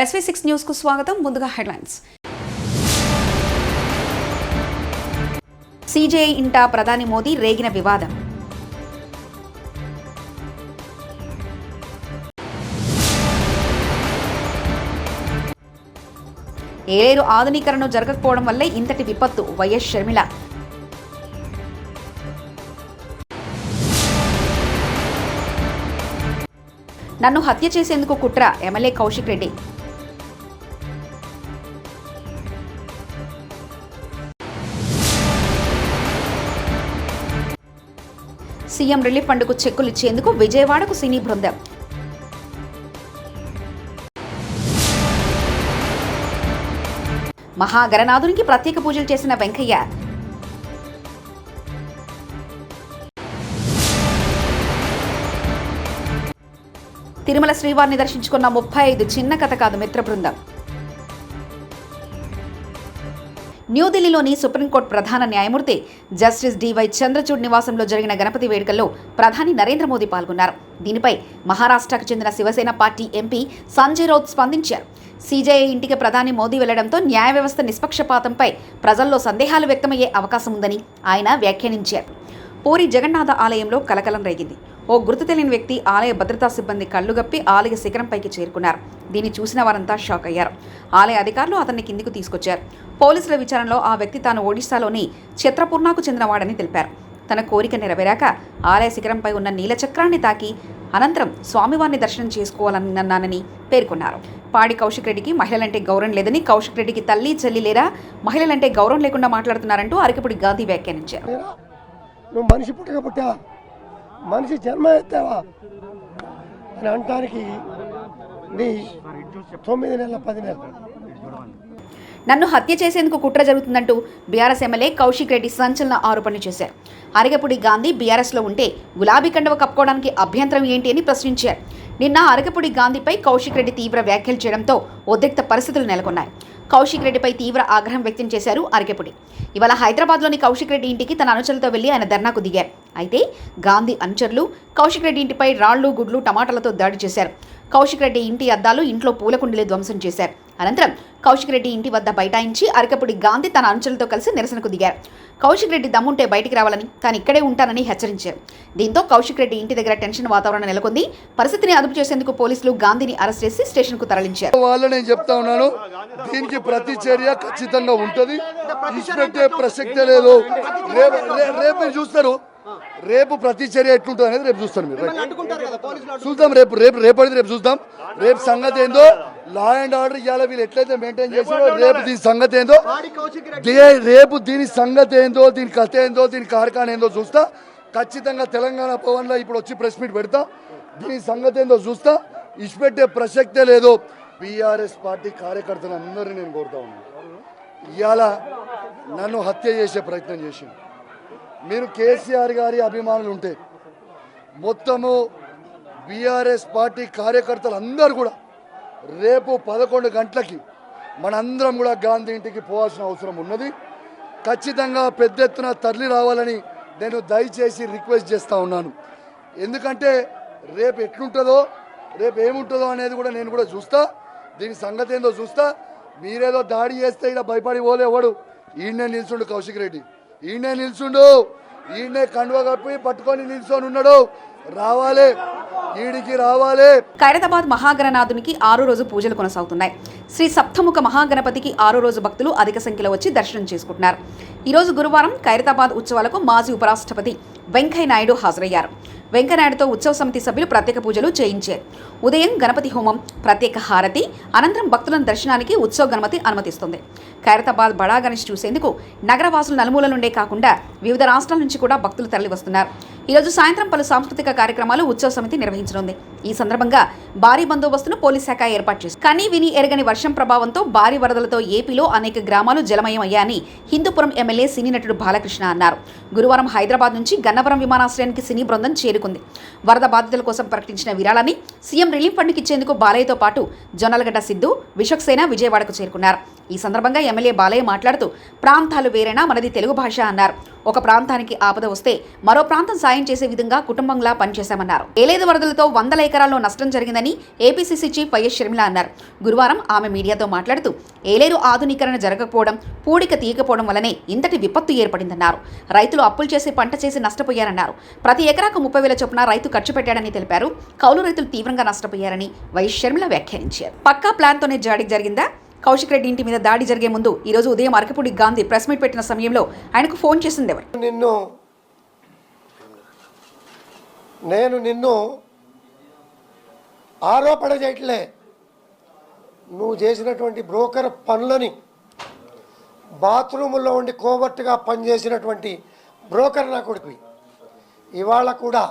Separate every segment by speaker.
Speaker 1: SV6 news కు స్వాగతం. ముందుగా హెడ్లైన్స్. CJI ఇంట ప్రధాని మోదీ రేగిన వివాదం. ఏలేరు ఆధునీకరణ జరగకపోవడం వల్లే ఇంతటి విపత్తు. వైఎస్ షర్మిల. నన్ను హత్య చేసేందుకు కుట్ర. MLA Kaushik Reddy. CM relief ఫండ్కు చెక్కులు ఇచ్చేందుకు విజయవాడకు సినీ బృందం. మహాగణనాథునికి ప్రత్యేక పూజలు చేసిన వెంకయ్య. తిరుమల శ్రీవారిని దర్శించుకున్న 35 చిన్న కథ కాదు మిత్ర బృందం. న్యూఢిల్లీలోని సుప్రీంకోర్టు ప్రధాన న్యాయమూర్తి జస్టిస్ డివై చంద్రచూడ్ నివాసంలో జరిగిన గణపతి వేడుకల్లో ప్రధాని నరేంద్ర మోదీ పాల్గొన్నారు. దీనిపై మహారాష్ట్రకు చెందిన శివసేన పార్టీ ఎంపీ సంజయ్ రౌత్ స్పందించారు. CJI ఇంటికి ప్రధాని మోదీ వెళ్లడంతో న్యాయ వ్యవస్థ నిష్పక్షపాతంపై ప్రజల్లో సందేహాలు వ్యక్తమయ్యే అవకాశం ఉందని ఆయన వ్యాఖ్యానించారు. పూరి జగన్నాథ ఆలయంలో కలకలం రేగింది. ఓ గుర్తు తెలియని వ్యక్తి ఆలయ భద్రతా సిబ్బంది కళ్లుగప్పి ఆలయ శిఖరంపైకి చేరుకున్నారు. దీన్ని చూసిన వారంతా షాక్ అయ్యారు. ఆలయ అధికారులు అతన్ని కిందికి తీసుకొచ్చారు. పోలీసుల విచారణలో ఆ వ్యక్తి తాను ఒడిశాలోని ఛత్రపూర్ణాకు చెందినవాడని తెలిపారు. తన కోరిక నెరవేరాక ఆలయ శిఖరంపై ఉన్న నీలచక్రాన్ని తాకి అనంతరం స్వామివారిని దర్శనం చేసుకోవాలన్నానని పేర్కొన్నారు. పాడి కౌశిక్ రెడ్డికి మహిళలంటే గౌరవం లేదని, కౌశిక్ రెడ్డికి తల్లి చెల్లి లేరా, మహిళలంటే గౌరవం లేకుండా మాట్లాడుతున్నారంటూ అరకపుడి గాంధీ వ్యాఖ్యానించారు.
Speaker 2: నువ్వు మనిషి పుట్టక మనిషి జన్మ ఎత్తావా అని అనటానికి నీ 9 నెలల 10 నెలలు.
Speaker 1: నన్ను హత్య చేసేందుకు కుట్ర జరుగుతుందంటూ బీఆర్ఎస్ ఎమ్మెల్యే కౌశిక్ రెడ్డి సంచలన ఆరోపణలు చేశారు. అరగపుడి గాంధీ బీఆర్ఎస్లో ఉంటే గులాబీ కండవ కప్పుకోవడానికి అభ్యంతరం ఏంటి అని ప్రశ్నించారు. నిన్న అరగపుడి గాంధీపై కౌశిక్ రెడ్డి తీవ్ర వ్యాఖ్యలు చేయడంతో ఉద్రిక్త పరిస్థితులు నెలకొన్నాయి. కౌశిక్ రెడ్డిపై తీవ్ర ఆగ్రహం వ్యక్తం చేశారు అరగపుడి. ఇవాళ హైదరాబాద్లోని కౌశిక్ రెడ్డి ఇంటికి తన అనుచరులతో వెళ్లి ఆయన ధర్నాకు దిగారు. అయితే గాంధీ అనుచరులు కౌశిక్ రెడ్డి ఇంటిపై రాళ్లు, గుడ్లు, టమాటాలతో దాడి చేశారు. కౌశిక్ రెడ్డి ఇంటి అద్దాలు, ఇంట్లో పూల కుండీలు ధ్వంసం చేశారు. అనంతరం కౌశిక్ రెడ్డి ఇంటి వద్ద బైఠాయించి అరకపుడి గాంధీ తన అనుచరులతో కలిసి నిరసనకు దిగారు. కౌశిక్ రెడ్డి దమ్ముంటే బయటికి రావాలని, తాను ఇక్కడే ఉంటానని హెచ్చరించారు. దీంతో కౌశిక్ రెడ్డి ఇంటి దగ్గర టెన్షన్ వాతావరణం నెలకొంది. పరిస్థితిని అదుపు చేసేందుకు పోలీసులు గాంధీని అరెస్ట్ చేసి స్టేషన్కు తరలించారు.
Speaker 2: నేను చెప్తా ఉన్నాను, దీనికి ప్రతి చర్య ఖచ్చితంగా ఉంటుంది. ఇచ్చినట్టే ప్రసక్తే లేదు. రేపు చూస్తారు, రేపు ప్రతి చర్య ఎట్లుంటుంది అనేది రేపు చూస్తారు. మీరు చూద్దాం, రేపు చూద్దాం. రేపు సంగతి ఏందో, లా అండ్ ఆర్డర్ ఇవాళ వీళ్ళు ఎట్లయితే మెయింటైన్ చేసారో రేపు దీని సంగతి ఏందో, రేపు దీని సంగతి ఏందో, దీని కథ ఏందో, దీని కార్ఖాన ఏందో చూస్తా. ఖచ్చితంగా తెలంగాణ భవన్లో ఇప్పుడు వచ్చి ప్రెస్ మీట్ పెడతా. దీని సంగతి ఏందో చూస్తా. ఇచ్చిపెట్టే ప్రసక్తే లేదు. బీఆర్ఎస్ పార్టీ కార్యకర్తలు అందరినీ నేను కోరుతా ఉన్నాను, ఇవాళ నన్ను హత్య చేసే ప్రయత్నం చేసింది. మీరు కేసీఆర్ గారి అభిమానులు ఉంటే మొత్తము బీఆర్ఎస్ పార్టీ కార్యకర్తలు అందరూ కూడా రేపు 11 గంటలకి మనందరం కూడా గాంధీ ఇంటికి పోవాల్సిన అవసరం ఉన్నది. ఖచ్చితంగా పెద్ద ఎత్తున తరలి రావాలని నేను దయచేసి రిక్వెస్ట్ చేస్తూ ఉన్నాను. ఎందుకంటే రేపు ఎట్లుంటుందో, రేపు ఏముంటుందో అనేది కూడా నేను కూడా చూస్తా. దీని సంగతి ఏందో చూస్తా. మీరేదో దాడి చేస్తే ఇక్కడ భయపడి పోలేవాడు. ఈయనే నిల్చుండు కౌశిక్ రెడ్డి, ఈయనే నిల్చుండు, ఈయనే కండువ కప్పి పట్టుకొని నిల్చొని ఉన్నాడు. రావాలి, ఈడికి రావాలి.
Speaker 1: ఖైరతాబాద్ మహాగణనాథునికి 6 రోజు పూజలు కొనసాగుతున్నాయి. శ్రీ సప్తముఖ మహాగణపతికి 6 రోజు భక్తులు అధిక సంఖ్యలో వచ్చి దర్శనం చేసుకుంటున్నారు. ఈరోజు గురువారం ఖైరతాబాద్ ఉత్సవాలకు మాజీ ఉపరాష్ట్రపతి వెంకయ్య నాయుడు హాజరయ్యారు. వెంకయ్యనాయుడుతో ఉత్సవ సమితి సభ్యులు ప్రత్యేక పూజలు చేయించారు. ఉదయం గణపతి హోమం, ప్రత్యేక హారతి అనంతరం భక్తులను దర్శనానికి ఉత్సవ గణపతి అనుమతిస్తుంది. ఖైరతాబాద్ బడా గణేష్ చూసేందుకు నగరవాసులు నలుమూల నుండే కాకుండా వివిధ రాష్ట్రాల నుంచి కూడా భక్తులు తరలి వస్తున్నారు. ఈరోజు సాయంత్రం పలు సాంస్కృతిక కార్యక్రమాలు ఉత్సవ సమితి నిర్వహించనుంది. ఈ సందర్భంగా భారీ బందోబస్తును పోలీస్ శాఖ ఏర్పాటు చేసింది. కనీ విని ఎరగని వర్షం ప్రభావంతో భారీ వరదలతో ఏపీలో అనేక గ్రామాలు జలమయమయ్యాయని హిందూపురం ఎమ్మెల్యే సినీ నటుడు బాలకృష్ణ అన్నారు. గురువారం హైదరాబాద్ నుంచి గన్నవరం విమానాశ్రయానికి సినీ బృందం చేరుకుంది. వరద బాధితుల కోసం ప్రకటించిన విరాళాన్ని సీఎం రిలీఫ్ ఫండ్కి ఇచ్చేందుకు బాలయ్యతో పాటు జొన్నలగడ్డ సిద్ధు, విశ్వక్సేన విజయవాడకు చేరుకున్నారు. ఈ సందర్భంగా ఎమ్మెల్యే బాలయ్య మాట్లాడుతూ ప్రాంతాలు వేరైనా మనది తెలుగు భాష అన్నారు. ఒక ప్రాంతానికి ఆపద వస్తే మరో ప్రాంతం సాయం చేసే విధంగా కుటుంబంలా పనిచేశామన్నారు. ఏలేరు వరదలతో వందల ఎకరాల్లో నష్టం జరిగిందని ఏపీసీసీ చీఫ్ వైఎస్ షర్మిల అన్నారు. గురువారం ఆమె మీడియాతో మాట్లాడుతూ ఏలేరు ఆధునీకరణ జరగకపోవడం, పూడిక తీయకపోవడం వల్లనే ఇంతటి విపత్తు ఏర్పడిందన్నారు. రైతులు అప్పులు చేసి పంట చేసి నష్టపోయారన్నారు. ప్రతి ఎకరాకు 30,000 చొప్పున రైతు ఖర్చు పెట్టాడని తెలిపారు. కౌలు రైతులు తీవ్రంగా నష్టపోయారని వైఎస్ షర్మిల వ్యాఖ్యానించారు. పక్కా ప్లాన్తోనే జాడి జరిగిందా? కౌశిక్ రెడ్డి ఇంటి మీద దాడి జరిగే ముందు ఈ రోజు ఉదయం అరకపూడి గాంధీ ప్రెస్ మీట్ పెట్టిన సమయంలో ఆయనకు ఫోన్ చేసింది ఎవరు?
Speaker 3: నేను నిన్ను ఆరోపణ చేయట్లే. నువ్వు చేసినటువంటి బ్రోకర్ పనులని, బాత్రూముల్లో ఉండి కోవర్ట్గా పనిచేసినటువంటి బ్రోకర్ నా కొడుకు ఇవాళ కూడా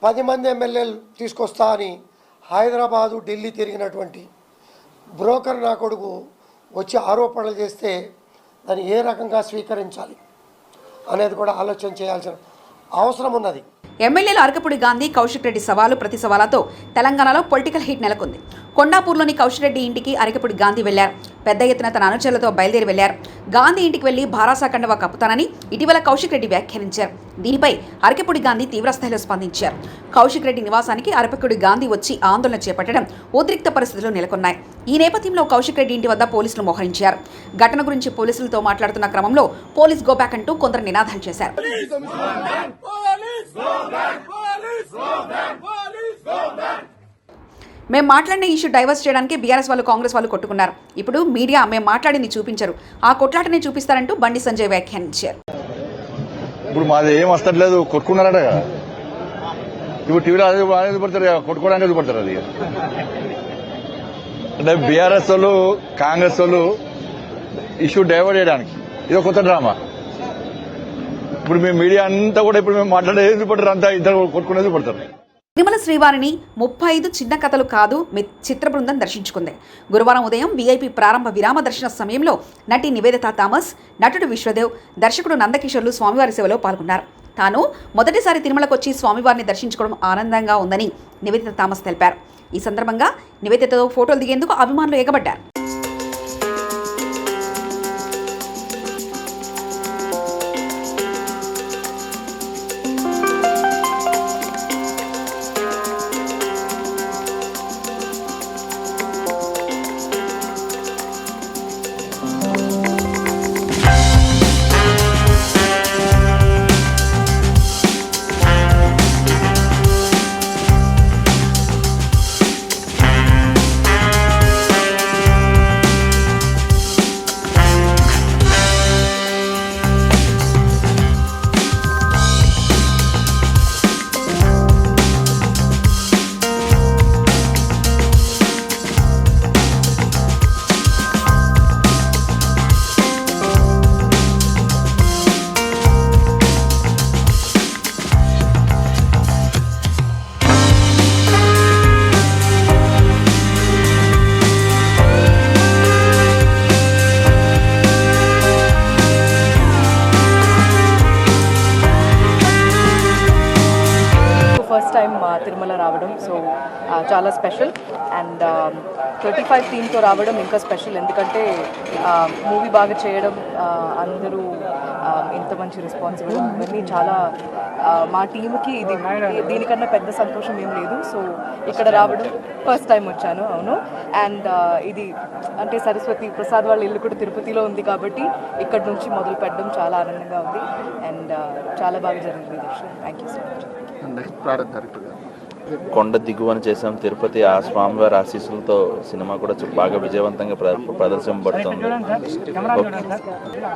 Speaker 3: 10 మంది ఎమ్మెల్యేలు తీసుకొస్తా అని హైదరాబాదు ఢిల్లీ తిరిగినటువంటి బ్రోకర్ నా కొడుకు వచ్చి ఆరోపణలు చేస్తే దాన్ని ఏ రకంగా స్వీకరించాలి అనేది కూడా ఆలోచన చేయాల్సిన అవసరం ఉన్నది.
Speaker 1: ఎమ్మెల్యేలు అరకపూడి గాంధీ, కౌశిక్ రెడ్డి సవాలు ప్రతి సవాలతో తెలంగాణలో పొలిటికల్ హీట్ నెలకొంది. కొండాపూర్లోని కౌశిక్ రెడ్డి ఇంటికి అరకపూడి గాంధీ వెళ్లారు. పెద్ద ఎత్తున తన అనుచరులతో బయలుదేరి వెళ్లారు. గాంధీ ఇంటికి వెళ్లి భారాసా కండవా కప్పుతానని ఇటీవల కౌశిక్ రెడ్డి వ్యాఖ్యానించారు. దీనిపై అరకపూడి గాంధీ తీవ్రస్థాయిలో స్పందించారు. కౌశిక్ రెడ్డి నివాసానికి అరకపూడి గాంధీ వచ్చి ఆందోళన చేపట్టడం ఉద్రిక్త పరిస్థితులు నెలకొన్నాయి. ఈ నేపథ్యంలో కౌశిక్ రెడ్డి ఇంటి వద్ద పోలీసులు మోహరించారు. ఘటన గురించి పోలీసులతో మాట్లాడుతున్న క్రమంలో పోలీస్ గో బ్యాక్ అంటూ కొందరు నినాదాలు చేశారు. మేము మాట్లాడిన ఇష్యూ డైవర్స్ చేయడానికి బీఆర్ఎస్ వాళ్ళు, కాంగ్రెస్ వాళ్ళు కొట్టుకున్నారు. ఇప్పుడు మీడియా మేము మాట్లాడింది చూపించరు, ఆ కొట్లాటనే చూపిస్తారంటూ బండి సంజయ్ వ్యాఖ్యానించారు.
Speaker 4: ఇప్పుడు మాది ఏం వస్తట్లేదు, కొట్టుకున్నారట కదా. ఇప్పుడు టీవీలో అదే పడతారు, కొట్టుకోవడానికి పడతారు. అది అంటే బీఆర్ఎస్ వాళ్ళు, కాంగ్రెస్ వాళ్ళు ఇష్యూ డైవర్ట్ చేయడానికి ఇది కొత్త డ్రామా. ఇప్పుడు మీ మీడియా అంతా కూడా ఇప్పుడు మేము మాట్లాడేది పడతారు, అంతా ఇద్దరు కొట్టుకునేది పడతారు.
Speaker 1: తిరుమల శ్రీవారిని 35 చిన్న కథలు కాదు చిత్ర బృందం దర్శించుకుంది. గురువారం ఉదయం వీఐపీ ప్రారంభ విరామ దర్శన సమయంలో నటి నివేదిత థామస్, నటుడు విశ్వదేవ్, దర్శకుడు నందకిషోర్లు స్వామివారి సేవలో పాల్గొన్నారు. తాను మొదటిసారి తిరుమలకు వచ్చి స్వామివారిని దర్శించుకోవడం ఆనందంగా ఉందని నివేదిత థామస్ తెలిపారు. ఈ సందర్భంగా నివేదితతో ఫోటోలు దిగేందుకు అభిమానులు ఎగబడ్డారు.
Speaker 5: ఫస్ట్ టైం తిరుమల రావడం, సో చాలా స్పెషల్. అండ్ 35 టీమ్తో రావడం ఇంకా స్పెషల్, ఎందుకంటే మూవీ బాగా చేయడం, అందరూ ఇంత మంచి రెస్పాన్స్ ఇవ్వడం, ఇవన్నీ చాలా మా టీంకి ఇది దీనికన్నా పెద్ద సంతోషం ఏం లేదు. సో ఇక్కడ రావడం ఫస్ట్ టైం వచ్చాను, అవును. అండ్ ఇది అంటే సరస్వతి ప్రసాద్ వాళ్ళ ఇల్లు కూడా తిరుపతిలో ఉంది కాబట్టి ఇక్కడ నుంచి మొదలు పెట్టడం చాలా ఆనందంగా ఉంది. అండ్ చాలా బాగా జరిగింది దర్శనం. Thank you so much.
Speaker 6: కొండ దిగువన చేసాం తిరుపతి, ఆ స్వామివారి ఆశీస్సులతో సినిమా కూడా బాగా విజయవంతంగా ప్రదర్శింపబడుతుంది.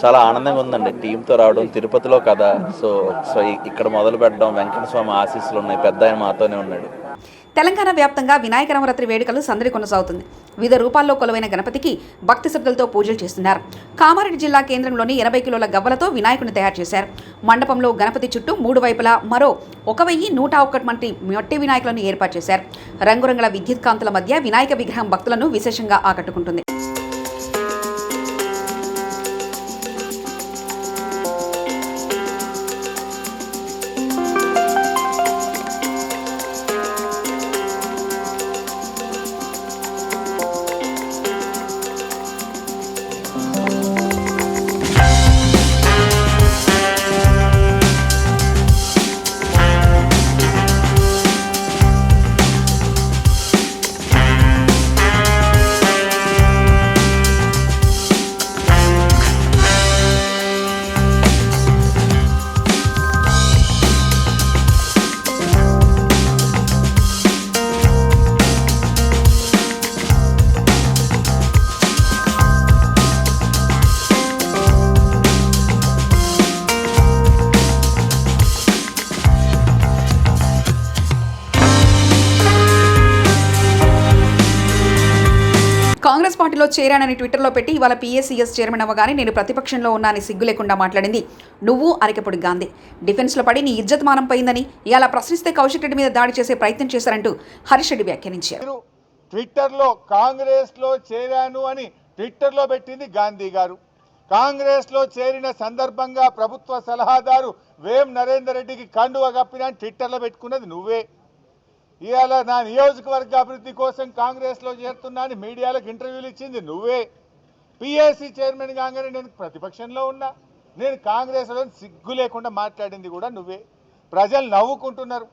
Speaker 6: చాలా ఆనందంగా ఉందండి టీంతో రావడం, తిరుపతిలో కదా. సో ఇక్కడ మొదలు పెట్టడం, వెంకట స్వామి ఆశీస్సులు ఉన్నాయి, పెద్ద ఆయన మాతోనే ఉన్నాడు.
Speaker 1: తెలంగాణ వ్యాప్తంగా వినాయక నవరాత్రి వేడుకలు సందడి కొనసాగుతుంది. వివిధ రూపాల్లో కొలువైన గణపతికి భక్తి శ్రద్ధలతో పూజలు చేస్తున్నారు. కామారెడ్డి జిల్లా కేంద్రంలోని 80 కిలోల గవ్వలతో వినాయకుని తయారు చేశారు. మండపంలో గణపతి చుట్టూ 3 వైపులా మరో 1101 మట్టి వినాయకులను ఏర్పాటు చేశారు. రంగురంగుల విద్యుత్ కాంతుల మధ్య వినాయక విగ్రహం భక్తులను విశేషంగా ఆకట్టుకుంటుంది. కాంగ్రెస్ పార్టీలో చేరానని ట్విట్టర్లో పెట్టి ఇవాళ PACS చైర్మన్ అవ్వగానే నేను ప్రతిపక్షంలో ఉన్నానని సిగ్గు లేకుండా మాట్లాడింది నువ్వు అరకెప్పుడు గాంధీ. డిఫెన్స్లో పడి నీ ఇజ్జత్ మానం పోయిందని ఇలా ప్రశ్నిస్తే కౌశిక్ రెడ్డి మీద దాడి చేసే ప్రయత్నం చేశారంటూ హరీష్ రెడ్డి వ్యాఖ్యానించారు.
Speaker 7: ట్విట్టర్లో కాంగ్రెస్లో చేరాను అని ట్విట్టర్లో పెట్టింది గాంధీ గారు. కాంగ్రెస్లో చేరిన సందర్భంగా ప్రభుత్వ సలహాదారు వేం నరేందర్ రెడ్డికి కండువ కప్పిన ట్విట్టర్లో పెట్టుకున్నది నువ్వే. ఇవాళ నా నియోజకవర్గ అభివృద్ధి కోసం కాంగ్రెస్లో చేరుతున్నా అని మీడియాలకు ఇంటర్వ్యూలు ఇచ్చింది నువ్వే. PAC చైర్మన్ కాగానే నేను ప్రతిపక్షంలో ఉన్నా, నేను కాంగ్రెస్లో సిగ్గు లేకుండా మాట్లాడింది కూడా నువ్వే. ప్రజలు నవ్వుకుంటున్నారు.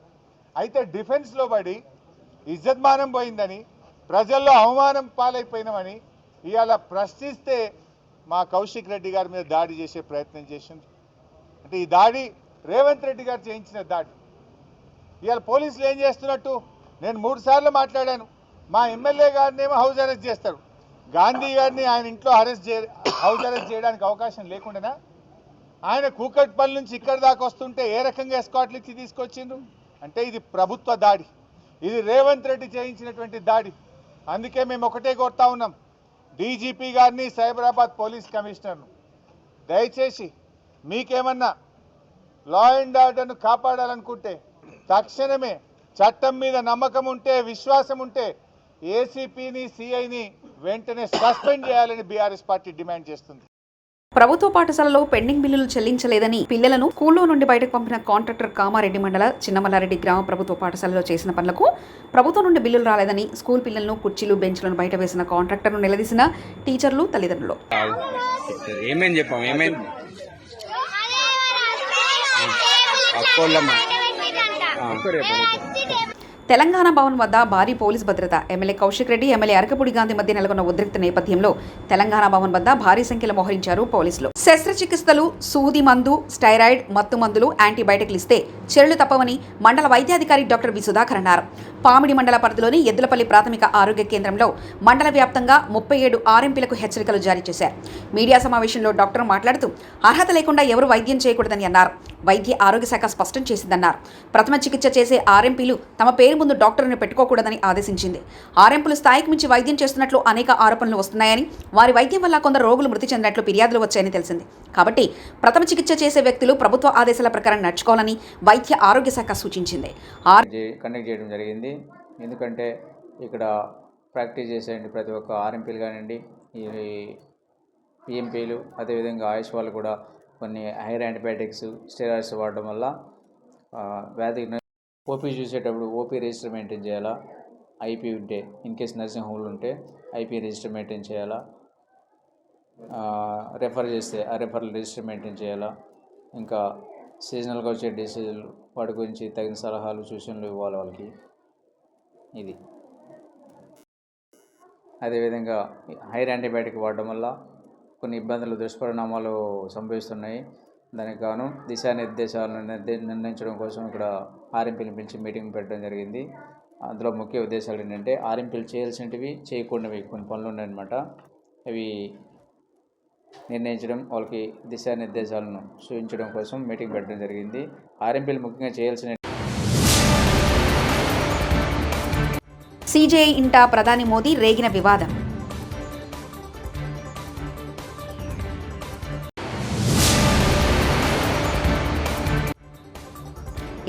Speaker 7: అయితే డిఫెన్స్లో పడి ఇజ్జత్మానం పోయిందని, ప్రజల్లో అవమానం పాలైపోయినామని ఇవాళ ప్రశ్నిస్తే మా కౌశిక్ రెడ్డి గారి మీద దాడి చేసే ప్రయత్నం చేసింది. అంటే ఈ దాడి రేవంత్ రెడ్డి గారు చేయించిన దాడి. ఇవాళ పోలీసులు ఏం చేస్తున్నట్టు నేను 3 సార్లు మాట్లాడాను. మా ఎమ్మెల్యే గారిని ఏమో హౌస్ అరెస్ట్ చేస్తారు, గాంధీ గారిని ఆయన ఇంట్లో హౌస్ అరెస్ట్ చేయడానికి అవకాశం లేకుండానా? ఆయన కూకట్పల్లి నుంచి ఇక్కడ దాకా వస్తుంటే ఏ రకంగా ఎస్కాట్లు ఇచ్చి తీసుకొచ్చిండ్రు? అంటే ఇది ప్రభుత్వ దాడి, ఇది రేవంత్ రెడ్డి చేయించినటువంటి దాడి. అందుకే మేము ఒకటే కోరుతా ఉన్నాం, DGP గారిని, సైబరాబాద్ పోలీస్ కమిషనర్ను, దయచేసి మీకేమన్నా లా అండ్ ఆర్డర్ను కాపాడాలనుకుంటే తక్షణమే చట్టం మీద నమ్మకం ఉంటే, విశ్వాసం ఉంటే ACPని, CIని వెంటనే సస్పెండ్ చేయాలని BRS పార్టీ డిమాండ్ చేస్తుంది.
Speaker 1: ప్రభుత్వ పాఠశాలలో పెండింగ్ బిల్లులు చెల్లించలేదని పిల్లలను స్కూల్లో నుండి బయటకు పంపిన కాంట్రాక్టర్ కామారెడ్డి మండల చిన్నమల్లారెడ్డి గ్రామ ప్రభుత్వ పాఠశాలలో చేసిన పనులకు ప్రభుత్వం నుండి బిల్లులు రాలేదని స్కూల్ పిల్లలను కుర్చీలు బెంచ్లను బయట వేసిన కాంట్రాక్టర్ను నిలదీసిన టీచర్లు, తల్లిదండ్రులు. తెలంగాణ భవన్ వద్ద భారీ పోలీస్ భద్రత. ఎమ్మెల్యే కౌశిక్ రెడ్డి, ఎమ్మెల్యే అరకపూడి గాంధీ మధ్య నెలకొన్న ఉద్రిక్త నేపథ్యంలో తెలంగాణ భవన్ వద్ద భారీ సంఖ్యలో మోహరించారు పోలీసులు. శస్త్రచికిత్సలు, సూది మందు, స్టైరాయిడ్, మత్తు మందులు, యాంటీబయాటిక్లు ఇస్తే చర్యలు తప్పవని మండల వైద్యాధికారి డాక్టర్ వి సుధాకర్ అన్నారు. పామిడి మండల పరిధిలోని ఎద్దులపల్లి ప్రాథమిక ఆరోగ్య కేంద్రంలో మండల వ్యాప్తంగా 37 RMPలకు హెచ్చరికలు జారీ చేశారు. మీడియా సమావేశంలో డాక్టర్ మాట్లాడుతూ అర్హత లేకుండా ఎవరు వైద్యం చేయకూడదని అన్నారు. వైద్య ఆరోగ్య శాఖ స్పష్టం చేసిందన్నారు. ప్రథమ చికిత్స చేసే RMPలు తమ పేరు ముందు డాక్టర్ను పెట్టుకోకూడదని ఆదేశించింది. RMPలు స్థాయికి మించి వైద్యం చేస్తున్నట్లు అనేక ఆరోపణలు వస్తున్నాయని, వారి వైద్యం వల్ల కొందరు రోగులు మృతి చెందినట్లు ఫిర్యాదులు వచ్చాయని తెలిసింది. కాబట్టి ప్రథమ చికిత్స చేసే వ్యక్తులు ప్రభుత్వ ఆదేశాల ప్రకారం నడుచుకోవాలని వైద్య ఆరోగ్య శాఖ సూచించింది.
Speaker 8: కండక్ట్ చేయడం జరిగింది. ఎందుకంటే ఇక్కడ ప్రాక్టీస్ చేసేయండి ప్రతి ఒక్క RMPలు కానివ్వండి, ఈ PMPలు, అదేవిధంగా ఆయుష్ వాళ్ళు కూడా కొన్ని హైర్ యాంటీబయాటిక్స్, స్టెరాయిడ్స్ వాడడం వల్ల వ్యాధికి ఓపీ చూసేటప్పుడు OP రిజిస్టర్ మెయింటైన్ చేయాలా, IP ఉంటే, ఇన్ కేస్ నర్సింగ్ హోమ్లు ఉంటే IP రిజిస్టర్ మెయింటైన్ చేయాలా, రెఫర్ చేస్తే ఆ రెఫరల్ రిజిస్టర్ మెయింటైన్ చేయాలా, ఇంకా సీజనల్గా వచ్చే డిసీజులు వాటి గురించి తగిన సలహాలు, సూచనలు ఇవ్వాలి వాళ్ళకి. ఇది అదేవిధంగా హైర్ యాంటీబయాటిక్ వాడడం వల్ల కొన్ని ఇబ్బందులు, దుష్పరిణామాలు సంభవిస్తున్నాయి. దానికి గాను దిశానిర్దేశాలను నిర్ణయించడం కోసం ఇక్కడ RMPని పిలిచి మీటింగ్ పెట్టడం జరిగింది. అందులో ముఖ్య ఉద్దేశాలు ఏంటంటే RMPలు చేయాల్సినవి, చేయకూడనివి కొన్ని పనులు ఉన్నాయన్నమాట. అవి నిర్ణయించడం, వాళ్ళకి దిశానిర్దేశాలను సూచించడం కోసం మీటింగ్ పెట్టడం జరిగింది. RMPలు ముఖ్యంగా చేయాల్సిన
Speaker 1: CJI ఇంట ప్రధాని మోదీ రేగిన వివాదం.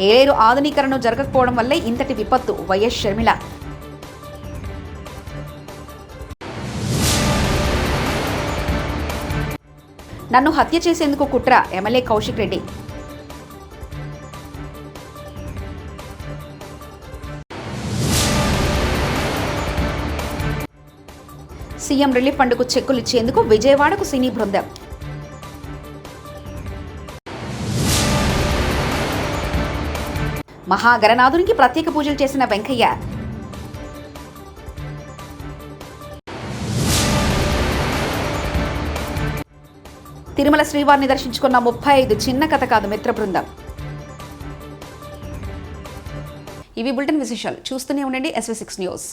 Speaker 1: ఏలేరు ఆధునీకరణ జరగకపోవడం వల్లే ఇంతటి విపత్తు. వైఎస్ షర్మిల. నన్ను హత్య చేసేందుకు కుట్ర. MLA Kaushik Reddy. CM relief ఫండ్కు చెక్కులు ఇచ్చేందుకు విజయవాడకు సినీ బృందం. మహాగణనాథునికి ప్రత్యేక పూజలు చేసిన వెంకయ్య. తిరుమల శ్రీవారిని దర్శించుకున్న 35 చిన్న కథ కాదు మిత్ర బృందం. ఇవి బులెటిన్ విశేషాలు. చూస్తూనే ఉండండి SV6 న్యూస్.